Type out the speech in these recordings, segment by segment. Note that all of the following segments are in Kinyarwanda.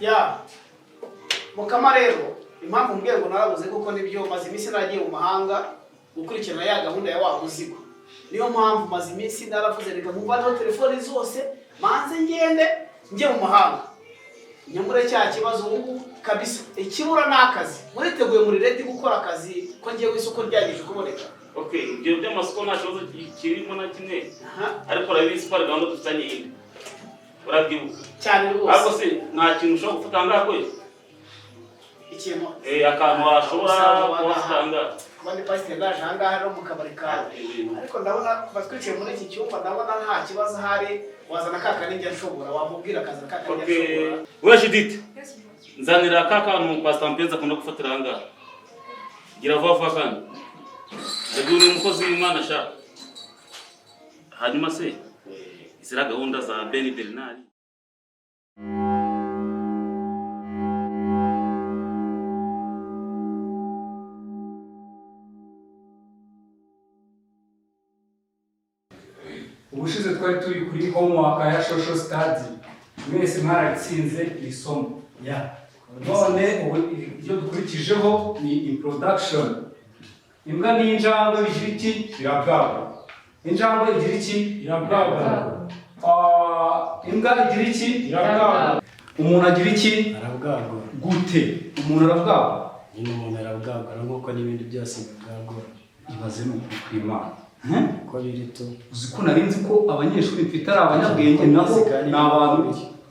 Ya mukama rero impamvu mbwiye ngo narabuze kuko nibyo maze iminsi naragiye mu mahanga gukurikirana ya gahunda ya wa muzigo. Niyo mpamvu maze iminsi naravuze reka mubane telefone zose manze ngende njye mu mahanga. Nyamure cya kibazo ubu kabisa ikibura nakazi. Muriteguye muri ready gukora akazi ko ngiye wisoko ryagije kuboneka. Okay, ibyo by'amasoko nta kibazo kirimo na kimwe. Ariko rabizi ko gahunda dufitanye indi. Urabyibuka cyane rwose. Ariko se nta kintu ushobora gufata ngaho ikintu akantu washobora kuwasanga abandi pasiteri ndaje ahangaha no mu kabari kawe, ariko ndabona kuva twicaye muri iki cyumba ndabona nta kibazo hari, wazana kakani njya nshobora wamubwira akaza kakani njya nshobora. Wewe Judith, nzanira kakantu Pastor Mpenza akunda gufatira ahangaha. Gira vuba kandi ni umukozi w'Imana sha. Hanyuma se izira gahunda za Ben Bernard. Ubushize twari turi kuri homework ya social study, mwese mwaratsinze isomo none ibyo dukurikijeho ni introduction. Imbwa n'injangwe bigira iki? Birabwagwa. Injangwe igira iki? Irabwagwa. Imbwa igira iki? Irabwagwa. Umuntu agira iki? Arabwagwa. Gute umuntu arabwagwa? Nyine umuntu arabwagwa nk'uko n'ibindi byose bibwagwa. Ibaze no kwimana ko biri to uzi ko narinzi ko abanyeshuri mfite ari abanyabwenge nabo ni abantu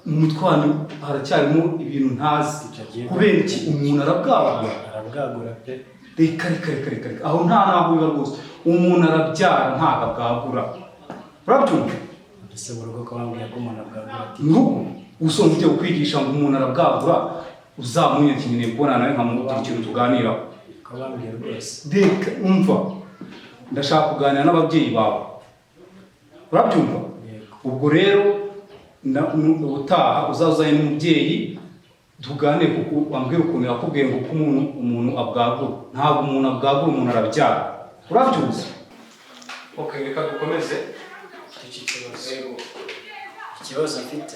mu mutwano haracyarimo ibintu ntazi. Kubera iki umuntu arabwagura pe? Reka aho nta naho biba rwose. Umuntu arabyara ntabwo abwagura. Urabyumva? Ese urugo ko bambwiye ko umuntu abwagura ati nuko usonze ujye kwigisha ngo umuntu arabwagura uzamunye kinene mbona nawe nkamubwira ikintu tuganiraho. Ko bambwiye rwose. Reka umva ndashaka kuganira n'ababyeyi bawe. Urabyumva? Ubwo rero utaha uzazanye n'umubyeyi tuganire kuko wambwira ukuntu yakubwiye ngo ko umuntu abwagura. Ntabwo umuntu abwagura, umuntu arabyara. Urabyumva? Okay, reka dukomeze iki kibazo mfite.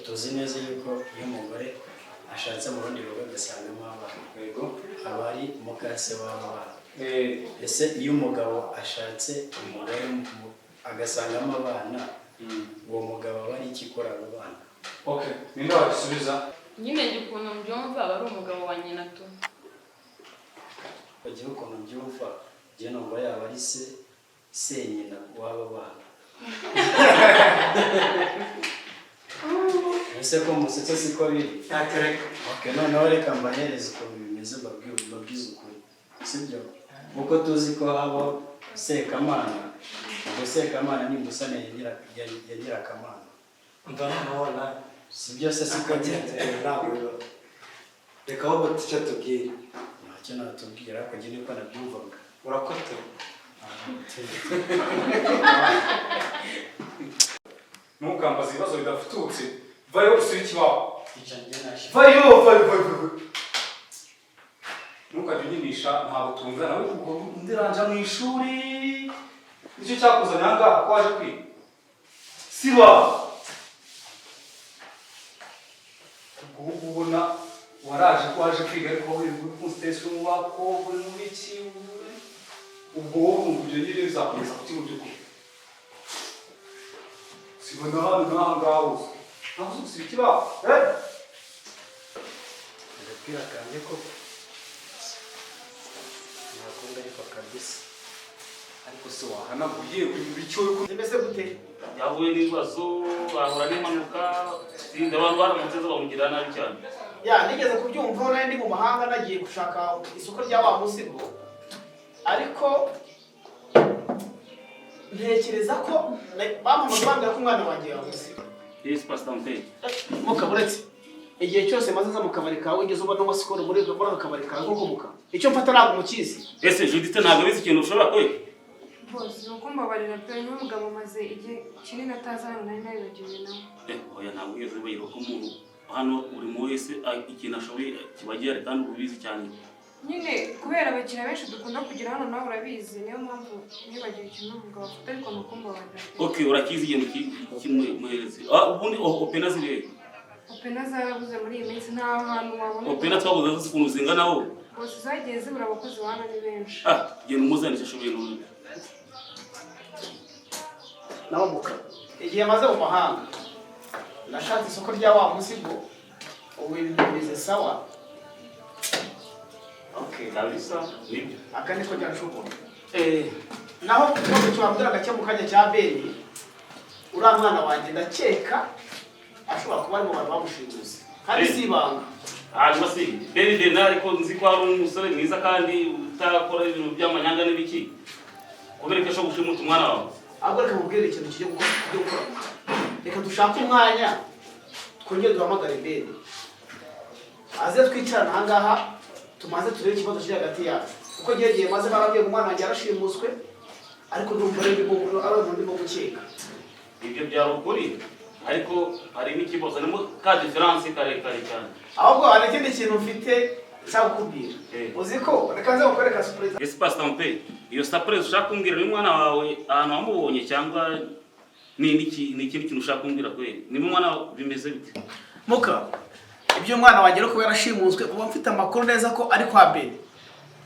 Tuzi neza yuko iyo umugore ashatse mu rundi rugo agasangamo abana, aba ari umukase w'abana. Ese iyo umugabo ashatse umugore agasangamo abana, uwo mugabo aba ari iki kora abo bana? Okay, ninde wabisubiza? Nyine njye ukuntu mbyumva aba ari umugabo wa nyina tu. Bagiye ukuntu mbyumva njye numva yaba ari se nyina w'aba bana. Ese ko musetse siko biri? Okay, noneho reka mbahereze ukuntu bimeze babwize ukuri, sibyo? Kuko tuzi ko habo Sekamana, ubwo Sekamana ni musane ya Nyirakamana. Ndabona sibyo se siko biri? ntabwo reka aho baticha tubwire. Ntacyo natubwira ko njye niko nabyumvaga. Urakote Ntukambaze ibibazo bidafututse. Vayo usubire ikibaho. Vayo. Ntukajya unyinisha ntabwo tungana. Nawe ubwo ndiranja mu ishuri. Nicyo cyakuzanye aha ngaha ko waje kwiga. Siba. Ubwo ubona waraje ko waje kwiga ariko uri ku station wako uri mu biki. Ubwo wowe ibyo nyine bizakomeza kutimujye. Sibona hano ngaho. Ntabwo usubira ikibaho. Agapira kanjye ko nakunda ariko kabisa. Ariko se wahanaguye bityo Mbese gute? yahuye n'ibibazo ahura n'impanuka zindi abantu baramutse bamugira nabi cyane. Ya nigeze kubyumva nari ndi mu mahanga nagiye gushaka isoko rya wa musigo, ariko ntekereza ko bambwira ko umwana wanjye yamusiga. Yes, Pastor Mpenza. Mukaburetse igihe cyose maze mu kabari kawe ugeze ubona wasikoro muri akabari kawe nko muka icyo mfata ntabwo mukizi. Ese Judith ntabwo bizi ikintu ushobora kwe? Bose nuko mbabarira pe n'umugabo maze igihe kinini atazana nari nabibagiwe nawe. Oya ntabwo yeze bayiro ko umuntu hano uri mu wese ikintu ashoboye kibagiye kandi ubizi cyane. Nyine kubera abakiriya benshi dukunda kugira hano nawe urabizi, niyo mpamvu nibagiwe ikintu umugabo afite ariko nuko mbabarira. Okay, urakizi ikintu kimwe muhereze. Ubundi opena zire. opena zarabuze muri iyi minsi nta hantu wabona opena twabuze zikuntu zingana wowe bose zagiye zibura abakozi bana ni benshi genda umuzanisha ibintu nawe muka igihe maze mu mahanga nashatse isoko rya wa musigo ubu ibintu bimeze sawa. Okay, kabisa nibyo aka niko byashobora naho kuko cyambwira agake kajya cya Beni uriya mwana wanjye ndakeka ashobora kuba ari mu bantu bamushinguze kandi si ibanga. hanyuma si Beni Dena ariko nzi ko ari umusore mwiza kandi utakora ibintu by'amanyanga n'ibiki kubera ko ashobora gushimuta umwana wawe. ahubwo reka mubwire ikintu kigiye gukora, reka dushake umwanya twongere duhamagare Beni aze twicarana aha ngaha tumaze turebe ikibazo kiri hagati yacu kuko gihe maze barabwiye umwana wanjye yarashimuswe ariko ndumva ari ndimo gukeka. Ibyo byari ukuri ariko hari n'ikibazo harimo ka diferanse karekare cyane. ahubwo hari ikindi kintu mfite nshaka kukubwira. uzi ko reka nze gukoreka surprise. Ese Pastor Mpe iyo surprise ushaka kumbwira ni umwana wawe ahantu wamubonye cyangwa ni ikindi kintu ushaka kumbwira kweli ni umwana bimeze bite? Muka ibyo umwana wanjye rero ko yarashimuswe uba mfite amakuru neza ko ari kwa Beni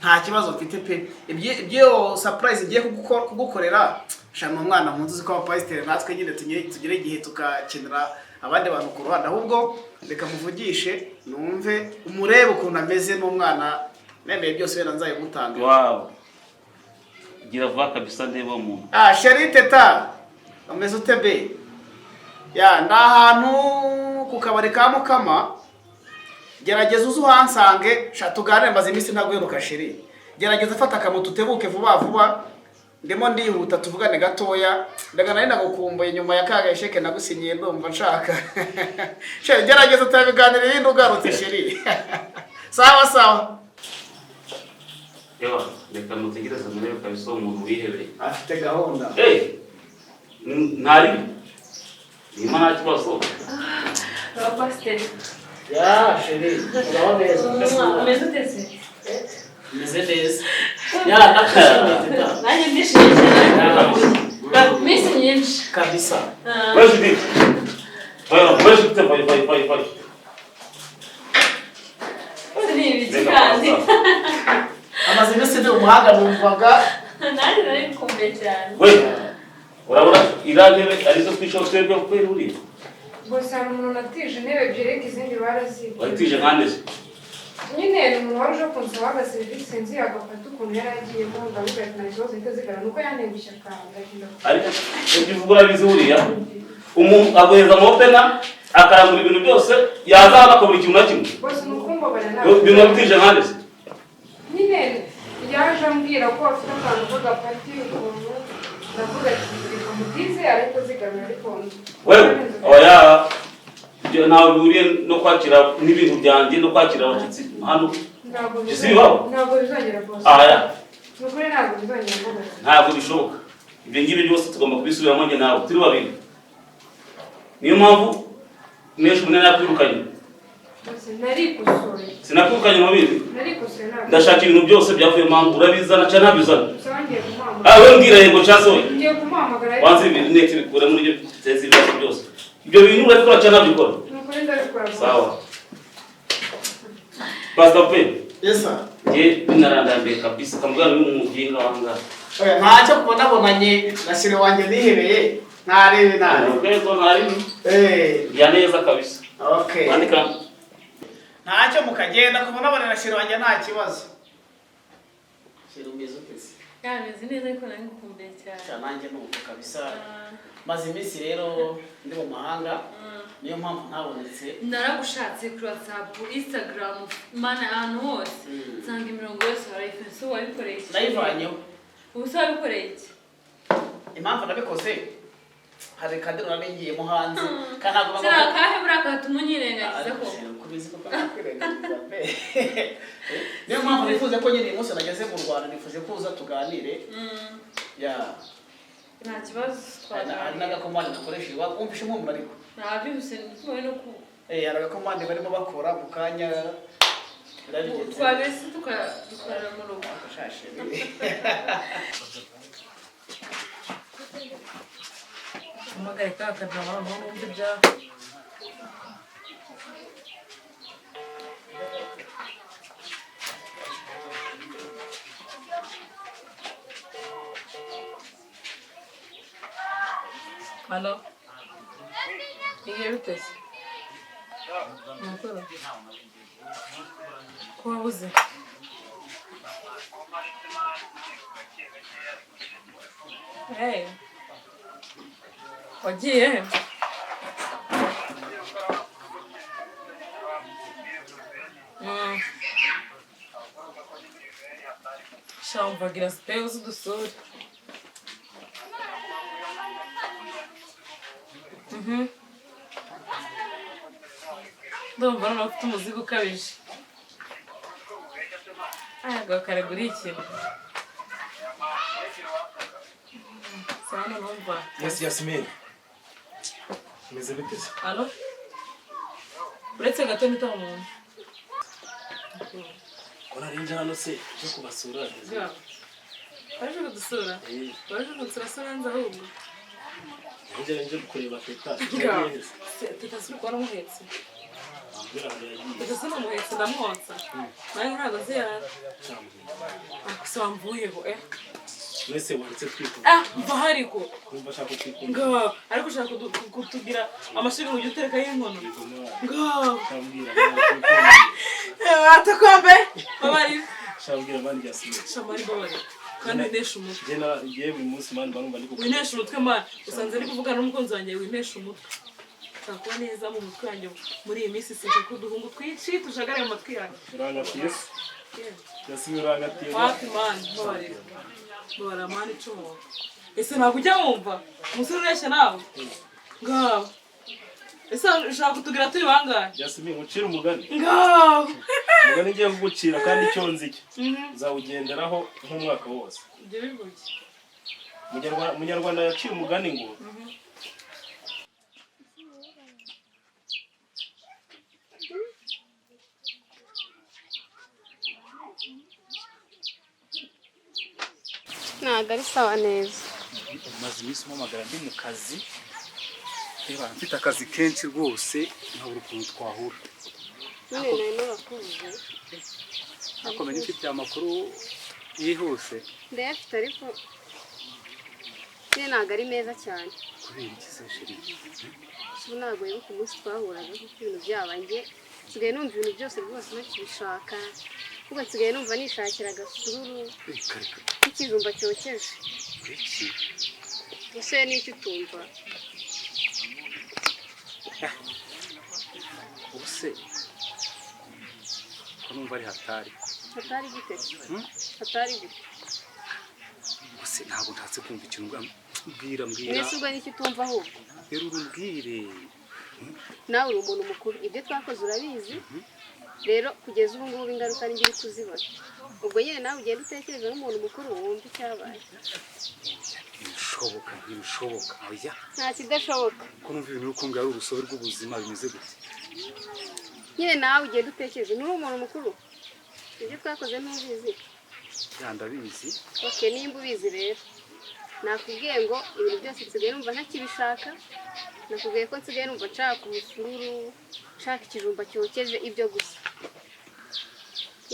nta kibazo mfite pe. ibyo surprise igiye kugukorera shana umwana munsi ko abapasiteri natwe nyine tugire igihe tukakenera abandi bantu ku ruhande, ahubwo reka muvugishe numve umurebe ukuntu ameze n'umwana nemeye byose wenda nzayimutanga. Wow, gira vuba kabisa ndeba umuntu. Sheri teta ameze ute be? Ya ndahantu ku kabari ka Mukama gerageza uzu hansange shatugane maze iminsi ntaguheruka Sheri. Gerageza fata akamoto utebuke vuba vuba ndimo ndihuta tuvugane gatoya ndaga nari nagukumbuye nyuma ya kaga sheke nagusinyiye ndumva nshaka. Sheri gerageza tutabiganira ibindi ugarutse Sheri. Sawa sawa. Ewa reka mutegereze murebe kabisa umuntu wihebeye Afite gahunda. Ntari nima nta kibazo. Pasiteri. Ya Sheri uraho neza. Umeze ute se? Meze neza. Ya nakashimye teta. Nanjye ndishimye cyane. Minsi myinshi. Kabisa. Wewe ndi. Wewe ufite vai. Ni ibiki kandi. Amaze iminsi ndi umuhanga numvaga. Nanjye nari kumbe cyane. Wewe urabona irangere arizo twisho twebwe kweri uri. bose hari umuntu natije intebe ebyiri izindi barazibye Watije kandi se. nyine ni umuntu wari uje kunsaba agaserivisi nzi agafata ukuntu yari agiyemo ndavuga ati nta kibazo ahita zigara nuko yantengushye akanda. Ariko ibyo uvuga urabizi uriya umuntu aguheza amopena akarangura ibintu byose yaza akabura ikintu na kimwe. bose ni ukumbabarira nawe Bimwatije kandi se. nyine yaje ambwira ko afite akantu k'agapati ukuntu ndavuga ati reka mutize ariko zigamira ariko Wewe oya nawe buriye no kwakira n'ibintu byanjye no kwakira abashyitsi hano ntabwo bizongera bose. Nukuri ntabwo bizongera bose. Ntabwo bishoboka. Ibyo ngibyo byose tugomba kubisubiramo njye nawe turi babiri. Niyo mpamvu nesho umunani yakwirukanye. Narikosoye. Sinakwirukanye mu bibi. Narikosoye ntabwo. Ndashaka ibintu byose byavuye mpamvu urabizana cyane ntabizana. Usangiye kumama. Wewe mbwira yego cyaso we. Ngiye kumamagara. Wanze ibintu neke bikora muri ibyo biteze ibibazo byose. Ibyo bintu urabikora cyane ntabikora. Nukuri ndabikora. Sawa. Pastor P. Yes sir. Binarandambiye kabisa kambwira n'umujinga wanga. Oya ntacyo kubona bonanye nashire wanjye nihebeye ntarebe nare. Ubwo ntari. Ya neza kabisa. Okay. Andika. Ntacyo mukagenda kubona bone nashire wanjye nta kibazo. Shire umeze utese. Meze neza ariko nari ngukumbuye cyane. Nanjye nuko kabisa. Maze iminsi rero ndi mu mahanga. Niyo mpamvu ntabonetse. Naragushatse kuri WhatsApp, Instagram, mana ahantu hose. Nsanga imirongo yose warayifise wabikoreye iki? Nayivanyeho. Ubu se wabikoreye iki? Impamvu nabikoze hari kadiro nabingiyemo hanze kanago Sira kahe buraka tumunyirengagiza ko. Kubizi ko nakwirengagiza pe. Niyo mpamvu nifuze ko nyine umunsi nageze mu Rwanda nifuje kuza tuganire. Ya. Nta kibazo twagana. Hari n'agakomande nakoresheje wumvishe impumuro ariko. Nabyumvise ndikuwe no ku. Hari agakomande barimo bakora mu kanya. Twabese tukarara mu rugo. Shashe. Umugare kaka drama n'umwe bya. Halo. Igiye bitese. Nakora. Ko wabuze. Hey. Wagiye? Shamvagira spells udusura. Ndumva noneho ufite umuzigo ukabije. Ntabwo karagura ikintu. Sana numva. Yes, Yasmin. Meze bite se? Alo? Uretse gato nita umuntu. Kora rinja hano se cyo kubasura. Ja. Baje kudusura. Baje kudusura nza ahubwo. Nje kureba teta. Teta suri kwa muhetse. Ambira yagiye. Teta suri muhetse ndamwotsa. Naye ntabwo ziyara. Akusamvuyeho Mwese wanditse twiko. Mva hariko. Kumva shaka kwiko. Nga, ariko ushaka kutugira amashuri mu gitereka y'inkono. Nga. Tambira. Atakombe. Babari. Shabwira mani Yasmin. Shamari babari. Kandi winesha umutwe. Jena igiye buri munsi mani bangumva ndiko. Winesha umutwe mani. Usanze ari kuvugana n'umukunzi wanjye winesha umutwe. Takuba neza mu mutwe wanjye muri iyi minsi sinshaka uduhungu twici tujagare mu matwi yanjye. Uranga Yesu. Yasmin uranga tiye. Wapi mani babari. Babara mani cumo. Ese ntabwo ujya wumva? Umusore ureshya nawe? Ngaho. Ese ushaka kutugira turi bangahe? Yasmin ucira umugani. Ngaho. Umugani ngiye kugucira kandi icyo nziki. Uzawugenderaho nk'umwaka wose. Ibyo bivuge. Munyarwanda yaciye umugani ngo ntabwo ari sawa neza. Maze iminsi mpamagara ndi mu kazi. Reba mfite akazi kenshi rwose nkabura ukuntu twahura. None nawe n'abakubuze. Nakomeye mfite amakuru yihuse. Ndayafite ariko ntabwo ari meza cyane. Kubera iki se sheri? Ubu ntabwo wibuka umunsi twahuraga kuko ibintu byabanjye. Nsigaye numva ibintu byose rwose ntakibishaka. Kuko nsigaye numva nishakira agasururu. N'ikijumba cyokeje. Iki? Ese n'icyo utumva? Ubuse ko numva ari hatari. Hatari gute? Hatari gute? Ubuse ntabwo ntatse kumva ikintu mbwira. Mwese ubwo n'icyo utumva ahubwo? Rero urumbwire. Nawe uri umuntu mukuru. Ibyo twakoze urabizi. Rero kugeza ubu ngubu ingaruka ni ngiri kuzibona. Ubwo nyine nawe ugenda utekereza nk'umuntu mukuru wumva icyabaye. Ntibishoboka. Oya. Nta kidashoboka. Ko numva ibintu uri kumbwira ari urusobe rw'ubuzima bimeze gute? Nyine nawe ugenda utekereza nturi umuntu mukuru. Ibyo twakoze ntubizi. Ndabizi. Okay, nimba ubizi rero. Nakubwiye ngo ibintu byose nsigaye numva ntakibishaka. Nakubwiye ko nsigaye numva nshaka umusururu, nshaka ikijumba cyokeje ibyo gusa.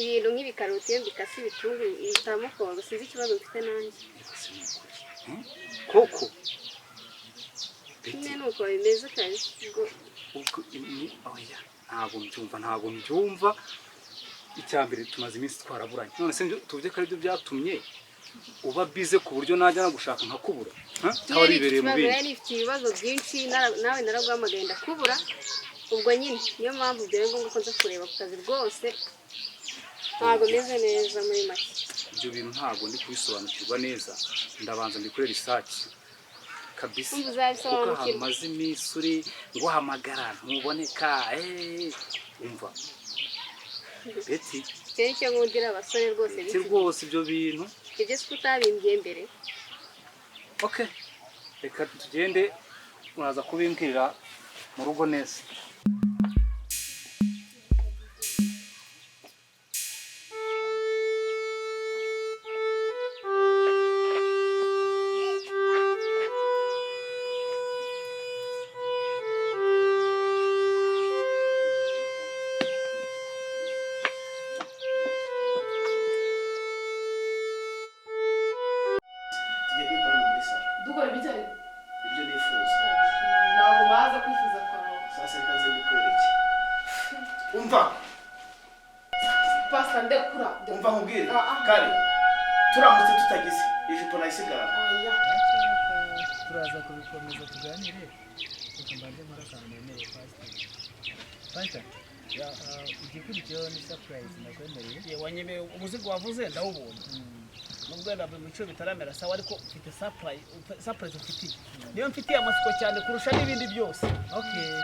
Ibintu nk'ibikaroti iyo mbikase ibitunguru ibitamo koga sinzi ikibazo mfite nanjye. Koko? Nyine nuko bimeze kandi ubwo oya ntabwo mbyumva. Icyambere tumaze iminsi twaraburanye. None se tuvuge ko aribyo byatumye uba bize ku buryo najya nagushaka nkakubura. Cyangwa ribereye mu bindi. Yari ifite ibibazo byinshi nawe naraguhamagaye ndakubura. Ubwo nyine niyo mpamvu byari ngombwa ko nza kureba ku kazi rwose. Ntabwo meze neza muri make. Ibyo bintu ntabwo ndi kubisobanukirwa neza. Ndabanza mbikore research. Kabisa. Kuko hamaze iminsi uri nguhamagara ntuboneka. Umva. Beti. Icyo nkundira abasore rwose biki. Rwose ibyo bintu. Ibyo se utabimbye mbere. Okay. Reka tugende muraza kubimbwirira mu rugo neza. Dukora ibijyanye ibyo nifuza. kare turamutse tutagize ijipo nayisigara turaza kubikomeza tuganire reka mbanze nkora akantu nemereye pastor igikurikiyeho ni surprise nakwemereye wanyemeye umuzigo wavuze ndawubonye nubwo wenda mu bice bitaramera sawa ariko mfite surprise ufitiye niyo mfitiye amatsiko cyane kurusha n'ibindi byose okay